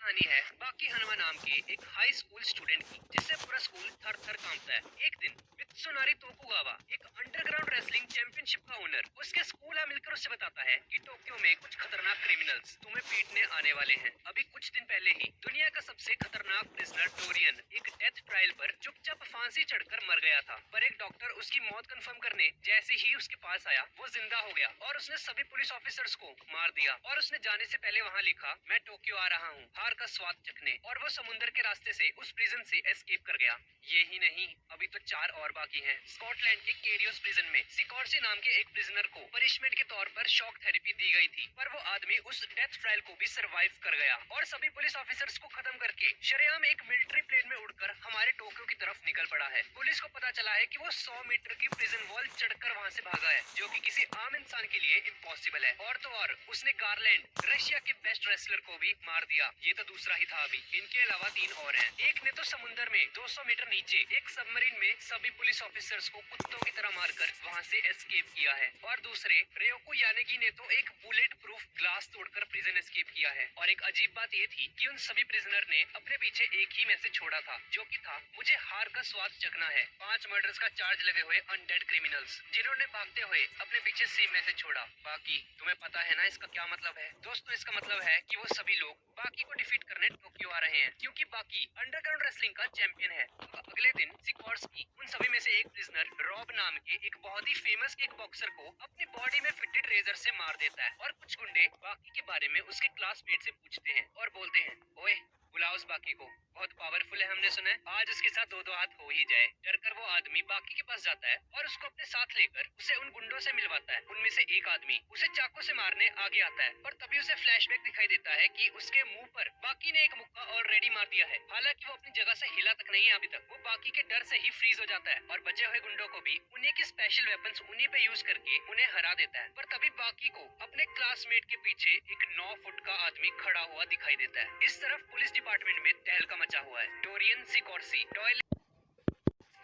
कहानी है बाकी हनुमा नाम के एक हाई स्कूल स्टूडेंट की, जिससे पूरा स्कूल थर थर कांपता है। एक दिन मित्सुनारी तोकुगावा, एक अंडरग्राउंड रेसलिंग चैंपियनशिप का ओनर, उसके स्कूल आ मिलकर उसे बताता है कि टोक्यो में कुछ खतरनाक क्रिमिनल्स तुम्हें पीटने आने वाले हैं। अभी कुछ दिन पहले ही दुनिया का सबसे खतरनाक प्रिजनर डोरियन एक डेथ ट्रायल पर चुपचाप फांसी चढ़कर मर गया था, पर एक डॉक्टर उसकी मौत कंफर्म करने जैसे ही उसके पास आया, वो जिंदा हो गया और उसने सभी पुलिस ऑफिसर्स को मार दिया। और उसने जाने से पहले वहाँ लिखा, मैं टोक्यो आ रहा हूँ हार का स्वाद चखने। और वो समुंदर के रास्ते से उस प्रिजन से एस्केप कर गया। ये ही नहीं, अभी तो 4 और बाकी हैं। स्कॉटलैंड के केरियोस प्रिजन में सिकॉर्सी नाम के एक प्रिजनर को पनिशमेंट के तौर पर शॉक थेरेपी दी गई थी, पर वो आदमी उस डेथ ट्रायल को भी सरवाइव कर गया और सभी पुलिस ऑफिसर्स को खत्म करके शरेआम एक मिलिट्री प्लेन में उड़कर हमारे टोक्यो की तरफ निकल पड़ा है। पुलिस को पता चला है कि वो 100 मीटर की प्रिजन वॉल चढ़कर वहाँ से भागा है, जो कि किसी आम इंसान के लिए इम्पॉसिबल है। और तो और उसने गारलैंड, रशिया के बेस्ट रेसलर को भी मार दिया। ये तो दूसरा ही था। अभी इनके अलावा 3 और हैं। एक ने तो समुंदर में 200 मीटर नीचे एक सबमरीन में सभी पुलिस ऑफिसर्स को कुत्तों की तरह मारकर वहाँ से एस्केप किया है। और दूसरे रेयोको यानेगी ने तो एक बुलेट प्रूफ ग्लास तोड़कर प्रिजन एस्केप किया है। और एक अजीब बात ये थी कि उन सभी प्रिजनर ने अपने पीछे एक ही मैसेज छोड़ा था, जो कि था, मुझे हार का स्वाद चखना है। 5 मर्डर्स का चार्ज लगे हुए अनडेड क्रिमिनल्स, जिन्होंने भागते हुए अपने पीछे सेम मैसेज छोड़ा। बाकी तुम्हें पता है ना इसका क्या मतलब है? दोस्तों, इसका मतलब है कि वो सभी लोग बाकी को डिफीट करने टोक्यो आ रहे हैं, क्योंकि बाकी अंडरग्राउंड रेसलिंग का चैंपियन है। तो अगले दिन सिकोर्स्की उन सभी में से एक प्रिजनर रॉब नाम के एक बहुत ही फेमस किक बॉक्सर को अपनी बॉडी में फिटेड रेजर से मार देता है। और कुछ गुंडे बाकी के बारे में उसके क्लासमेट से पूछते हैं और बोलते हैं, ओए बुलाओ उस बाकी को, बहुत पावरफुल है, हमने सुना है, आज उसके साथ 2-2 हाथ हो ही जाए। डरकर वो आदमी बाकी के पास जाता है और उसको अपने साथ लेकर उसे उन गुंडों से मिलवाता है। उनमें से एक आदमी उसे चाकू से मारने आगे आता है, पर तभी उसे फ्लैशबैक दिखाई देता है कि उसके मुंह पर बाकी ने एक मुक्का ऑलरेडी मार दिया है। हालांकि वो अपनी जगह से हिला तक नहीं है अभी तक। वो बाकी के डर से ही फ्रीज हो जाता है और बचे हुए गुंडों को भी उन्हीं के स्पेशल वेपन्स उन्हीं पे यूज करके उन्हें हरा देता है। पर तभी बाकी को अपने क्लासमेट के पीछे एक 9 फुट का आदमी खड़ा हुआ दिखाई देता है। इस तरफ पुलिस डिपार्टमेंट में तहलका मचा हुआ है। डोरियन सिकोर्सी डॉयल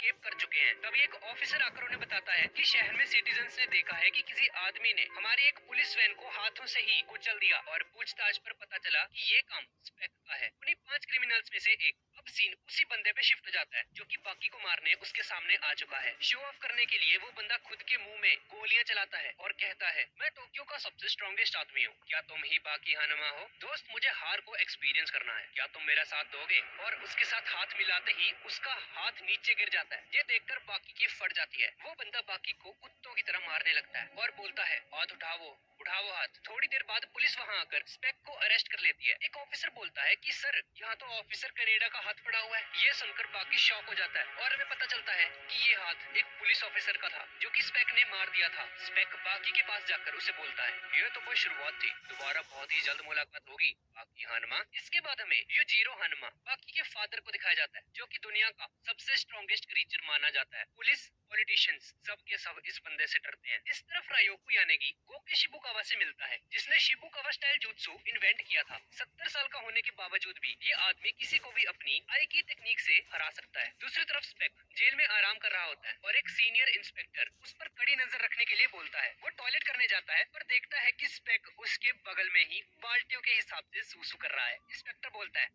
एस्केप कर चुके हैं। तभी एक ऑफिसर आकर उन्हें बताता है कि शहर में सिटीजन्स ने देखा है कि किसी आदमी ने हमारी एक पुलिस वैन को हाथों से ही कुचल दिया। और पूछताछ पर पता चला कि ये काम स्पेक का है, उन्हीं 5 क्रिमिनल्स में से एक। अब सीन उसी बंदे पे शिफ्ट हो जाता है, जो कि बाकी को मारने उसके सामने आ चुका है। शो ऑफ करने के लिए वो बंदा खुद के मुंह में गोलियां चलाता है और कहता है, मैं टोक्यो का सबसे स्ट्रॉन्गेस्ट आदमी हूँ, क्या तुम ही बाकी हनुमा हो? दोस्त, मुझे हार को एक्सपीरियंस करना है, क्या तुम मेरा साथ दोगे? और उसके साथ हाथ मिलाते ही उसका हाथ नीचे गिर जाता है। ये देखकर बाकी की फट जाती है। वो बंदा बाकी को कुत्तों की तरह मारने लगता है और बोलता है, हाथ उठाओ, उठाओ हाथ। थोड़ी देर बाद पुलिस वहाँ आकर स्पेक को अरेस्ट कर लेती है। एक ऑफिसर बोलता है कि सर, यहाँ तो ऑफिसर कनेडा का हाथ पड़ा हुआ है। ये सुनकर बाकी शॉक हो जाता है और हमें पता चलता है कि ये हाथ एक पुलिस ऑफिसर का था, जो कि स्पेक ने मार दिया था। स्पेक बाकी के पास जाकर उसे बोलता है, ये तो कोई शुरुआत थी, दोबारा बहुत ही जल्द मुलाकात होगी बाकी हनुमा। इसके बाद हमें युजीरो हनुमा, बाकी के फादर को दिखाया जाता है, जो कि दुनिया का सबसे स्ट्रॉन्गेस्ट क्रीचर माना जाता है। पुलिस, पॉलिटिशियंस, सब के सब इस बंदे से डरते हैं। इस तरफ रायोकु यानेगी गोके शिबुकावा से मिलता है, जिसने शिबुकावा स्टाइल जुत्सु इन्वेंट किया था। 70 साल का होने के बावजूद भी ये आदमी किसी को भी अपनी आई की टेक्निक से हरा सकता है। दूसरी तरफ स्पेक जेल में आराम कर रहा होता है और एक सीनियर इंस्पेक्टर उस पर कड़ी नजर रखने के लिए बोलता है। वो टॉयलेट करने जाता है पर देखता है कि स्पेक उसके बगल में ही बाल्टियों के हिसाब से सूसू कर रहा है। इंस्पेक्टर बोलता है,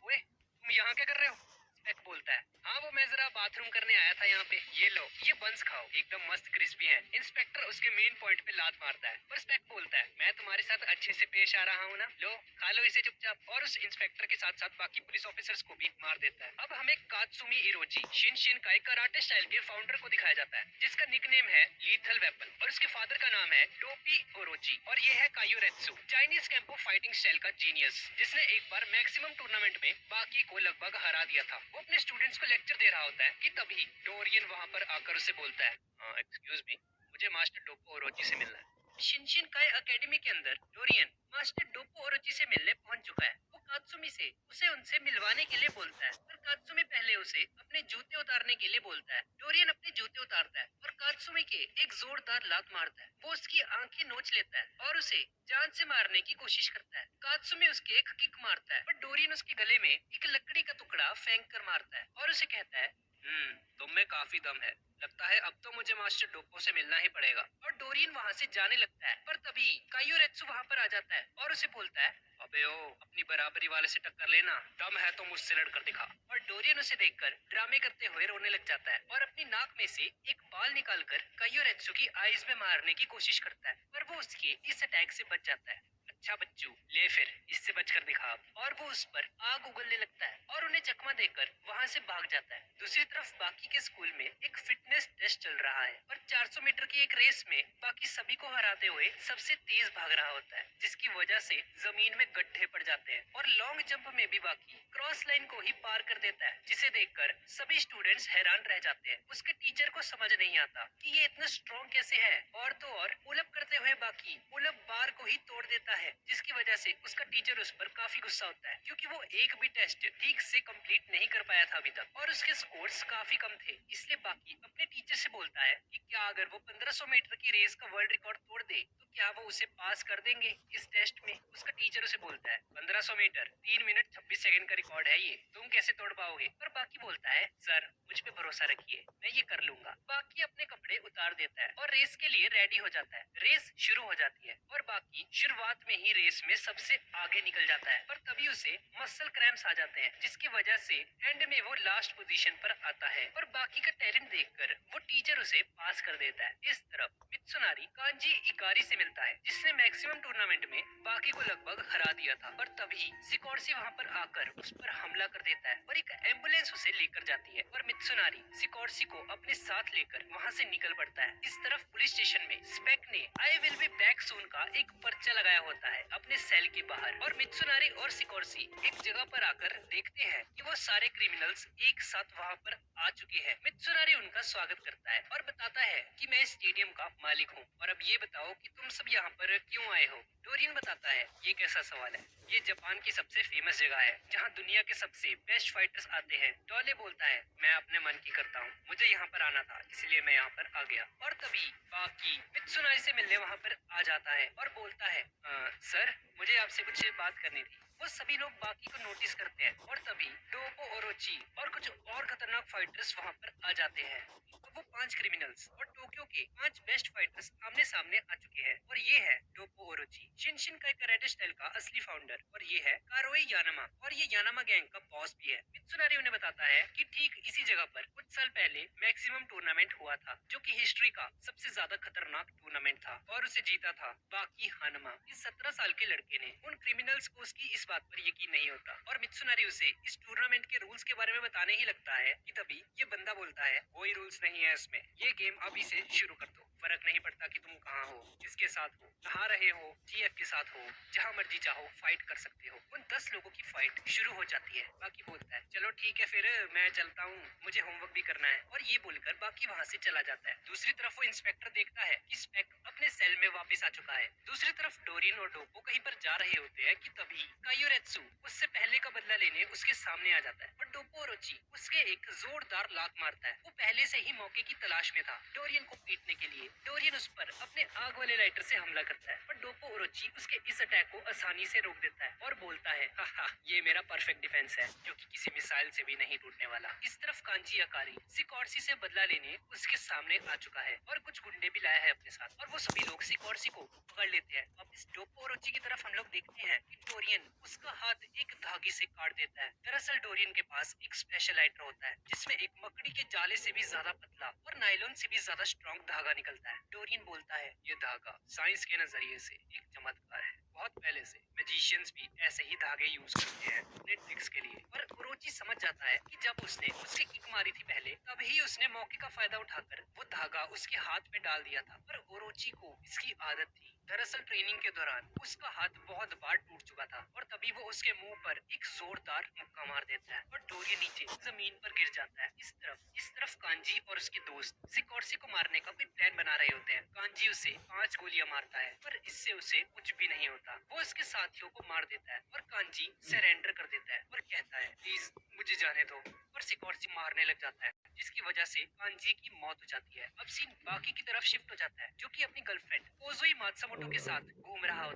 ओए तुम यहाँ क्या कर रहे हो? स्पेक बोलता है, हाँ वो मैं जरा बाथरूम करने आया था यहाँ पे, ये लो ये बंस खाओ, एकदम मस्त क्रिस्पी है। इंस्पेक्टर उसके मेन पॉइंट पे लात मारता है, पर स्पेक बोलता है, मैं तुम्हारे साथ अच्छे से पेश आ रहा हूँ ना, लो खा लो इसे चुपचाप। और उस इंस्पेक्टर के साथ साथ बाकी पुलिस ऑफिसर्स को भी मार देता है। अब हमें कात्सुमी इरोची शिनशिन का कराटे स्टाइल के फाउंडर को दिखाया जाता है, जिसका निकनेम है लीथल वेपन, और उसके फादर का नाम है टोपी ओरोची। और ये है कायुरेत्सु, चाइनीज कैंपो फाइटिंग स्टाइल का जीनियस, जिसने एक बार मैक्सिमम टूर्नामेंट में बाकी को लगभग हरा दिया था। वो अपने स्टूडेंट्स को लेक्चर दे रहा होता है कि तभी डोरियन वहाँ पर आकर उसे बोलता है, हाँ एक्सक्यूज मी, मुझे मास्टर डोपो ओरोची से मिलना है। शिनशिन काय अकेडमी के अंदर डोरियन मास्टर डोपो ओरोची से मिलने पहुंच चुका है। वो कात्सुमी से उसे उनसे मिलवाने के लिए बोलता है, पर कात्सुमी पहले उसे अपने जूते उतारने के लिए बोलता है। डोरियन अपने जूते उतारता है और कात्सुमी के एक जोरदार लात मारता है। वो उसकी आंखें नोच लेता है और उसे जान से मारने की कोशिश करता है। कात्सुमी उसके एक किक मारता है, पर डोरियन उसके गले में एक लकड़ी का टुकड़ा फेंक कर मारता है और उसे कहता है, तुम में काफी दम है। लगता है अब तो मुझे मास्टर डोपो से मिलना ही पड़ेगा। और डोरियन वहाँ से जाने लगता है, पर तभी काइयोरेत्सु वहाँ पर आ जाता है और उसे बोलता है, अबे ओ, अपनी बराबरी वाले से टक्कर लेना, दम है तो मुझसे लड़कर दिखा। और डोरियन उसे देखकर ड्रामे करते हुए रोने लग जाता है और अपनी नाक में से एक बाल निकालकर काइयोरेत्सु की आईज में मारने की कोशिश करता है, पर वो उसके इस अटैक से बच जाता है। अच्छा बच्चू, ले फिर इससे बचकर दिखा। और वो उस पर आग उगलने लगता है और उन्हें चकमा देकर वहां से भाग जाता है। दूसरी तरफ बाकी के स्कूल में एक फिटनेस टेस्ट चल रहा है और 400 मीटर की एक रेस में बाकी सभी को हराते हुए सबसे तेज भाग रहा होता है, जिसकी वजह से जमीन में गड्ढे पड़ जाते हैं। और लॉन्ग जंप में भी बाकी क्रॉस लाइन को ही पार कर देता है, जिसे देखकर सभी स्टूडेंट्स हैरान रह जाते हैं। उसके टीचर को समझ नहीं आता कि ये इतना स्ट्रॉन्ग कैसे है। और तो और पुलअप करते हुए बाकी पुलअप बार को ही तोड़ देता है, जिसकी वजह से उसका टीचर उस पर काफी गुस्सा होता है, क्योंकि वो एक भी टेस्ट ठीक से कंप्लीट नहीं कर पाया था अभी तक और उसके स्कोर्स काफी कम थे। इसलिए बाकी अपने टीचर से बोलता है कि क्या अगर वो 1500 मीटर की रेस का वर्ल्ड रिकॉर्ड तोड़ दे तो क्या वो उसे पास कर देंगे इस टेस्ट में। उसका टीचर उसे बोलता है, 1500 मीटर 3 मिनट 26 सेकंड का रिकॉर्ड है, ये तुम कैसे तोड़ पाओगे। पर बाकी बोलता है, सर मुझ पे भरोसा रखिए, मैं ये कर लूंगा। बाकी अपने कपड़े उतार देता है और रेस के लिए रेडी हो जाता है। रेस शुरू हो जाती है और बाकी शुरुआत में ही रेस में सबसे आगे निकल जाता है, पर तभी उसे मसल क्रैम्प्स आ जाते हैं, जिसकी वजह से एंड में वो लास्ट पोजीशन पर आता है। और बाकी का टैलेंट देखकर वो टीचर उसे पास कर देता है। इस तरफ मित्सुनारी कांजी इकारी से मिलता है, जिसने मैक्सिमम टूर्नामेंट में बाकी को लगभग हरा दिया था। पर तभी सिकोर्सी वहाँ पर आकर उस पर हमला कर देता है और एक एम्बुलेंस उसे लेकर जाती है और मित्सुनारी सिकोर्सी को अपने साथ लेकर वहाँ से निकल पड़ता है। इस तरफ पुलिस स्टेशन में स्पेक ने I will be back soon का एक पर्चा लगाया होता है अपने सेल के बाहर। और मित्सुनारी और सिकोर्सी एक जगह पर आकर देखते हैं कि वो सारे क्रिमिनल्स एक साथ वहाँ पर आ चुके हैं। मित्सुनारी उनका स्वागत करता है और बताता है कि मैं स्टेडियम का मालिक हूँ और अब ये बताओ कि तुम सब यहाँ पर क्यों आए हो। डोरियन बताता है, ये कैसा सवाल है, ये जापान की सबसे फेमस जगह है जहाँ दुनिया के सबसे बेस्ट फाइटर्स आते हैं। डोले बोलता है, मैं अपने मन की करता हूँ, मुझे यहाँ पर आना था इसलिए मैं यहाँ पर आ गया। और तभी बाकी मित्सुनारी से मिलने वहाँ पर आ जाता है और बोलता है, सर मुझे आपसे कुछ बात करनी थी। वो सभी लोग बाकी को नोटिस करते हैं और तभी डोपो ओरोची और कुछ और खतरनाक फाइटर्स वहाँ पर आ जाते हैं। वो 5 क्रिमिनल्स और टोक्यो के 5 बेस्ट फाइटर्स आमने सामने आ चुके हैं और ये है डोपो ओरोची, शिनशिन का कराटे स्टाइल का असली फाउंडर, और ये है कारोई यानामा, और ये यानामा गैंग का बॉस भी है। मित्सुनारी उन्हें बताता है कि ठीक इसी जगह पर कुछ साल पहले मैक्सिमम टूर्नामेंट हुआ था, जो कि हिस्ट्री का सबसे ज्यादा खतरनाक टूर्नामेंट था और उसे जीता था बाकी हानमा। इस 17 साल के लड़के ने उन क्रिमिनल्स को उसकी इस बात पर यकीन नहीं होता और मित्सुनारी उसे इस टूर्नामेंट के रूल्स के बारे में बताने ही लगता है कि तभी ये बंदा बोलता है, कोई रूल्स नहीं है इसमें, ये गेम अभी से शुरू कर दो, फर्क नहीं पड़ता कि तुम कहाँ हो, किसके साथ हो, कहाँ रहे हो, जीएफ के साथ हो, जहाँ मर्जी चाहो फाइट कर सकते हो। उन 10 लोगों की फाइट शुरू हो जाती है। बाकी बोलता है, चलो ठीक है फिर मैं चलता हूँ, मुझे होमवर्क भी करना है, और ये बोलकर बाकी वहाँ से चला जाता है। दूसरी तरफ वो इंस्पेक्टर देखता है कि स्पेक अपने सेल में वापस आ चुका है। दूसरी तरफ डोरियन और डोपो कहीं पर जा रहे होते हैं कि तभी कायोरेत्सु उससे पहले का बदला लेने उसके सामने आ जाता है और डोपो ओरोची उसके एक जोरदार लात मारता है। वो पहले से ही मौके की तलाश में था डोरियन को पीटने के लिए। डोरियन उस पर अपने आग वाले लाइटर से हमला करता है पर डोपो ओरोची उसके इस अटैक को आसानी से रोक देता है और बोलता है, हा ये मेरा परफेक्ट डिफेंस है जो कि किसी मिसाइल से भी नहीं टूटने वाला। इस तरफ कांजी अकारी सिकोर्सी से बदला लेने उसके सामने आ चुका है और कुछ गुंडे भी लाया है अपने साथ और वो सभी लोग सिकोर्सी को पकड़ लेते हैं। अब इस डोपो ओरोची की तरफ हम लोग देखते हैं कि डोरियन उसका हाथ एक धागे से काट देता है। दरअसल डोरियन के पास एक स्पेशल लाइटर होता है जिसमें एक मकड़ी के जाले से भी ज्यादा पतला और नायलॉन से भी ज्यादा स्ट्रॉन्ग धागा निकलता है। डोरियन बोलता है, ये धागा साइंस के नजरिए से एक चमत्कार है, बहुत पहले से मैजिशियंस भी ऐसे ही धागे यूज करते हैं अपने ट्रिक्स के लिए। पर ओरोची समझ जाता है कि जब उसने उसकी किक मारी थी पहले, तभी उसने मौके का फायदा उठाकर वो धागा उसके हाथ में डाल दिया था। पर ओरोची को इसकी आदत थी। दरअसल ट्रेनिंग के दौरान उसका हाथ बहुत बार टूट चुका था और तभी वो उसके मुंह पर एक जोरदार मुक्का मार देता है और डोरियन नीचे जमीन पर गिर जाता है। इस तरफ कांजी और उसके दोस्त सिकोर्सी को मारने का कोई प्लान बना रहे होते हैं। कांजी उसे 5 गोलियां मारता है पर इससे उसे कुछ भी नहीं होता। वो उसके साथियों को मार देता है और कांजी सरेंडर कर देता है और कहता है, प्लीज मुझे जाने दो, और सिकोर्सी मारने लग जाता है जिसकी वजह से कांजी की मौत हो जाती है। अब सीन बाकी की तरफ शिफ्ट हो जाता है जो कि अपनी गर्लफ्रेंड कोजुई मात्सुमोटो के साथ घूम रहा होता है।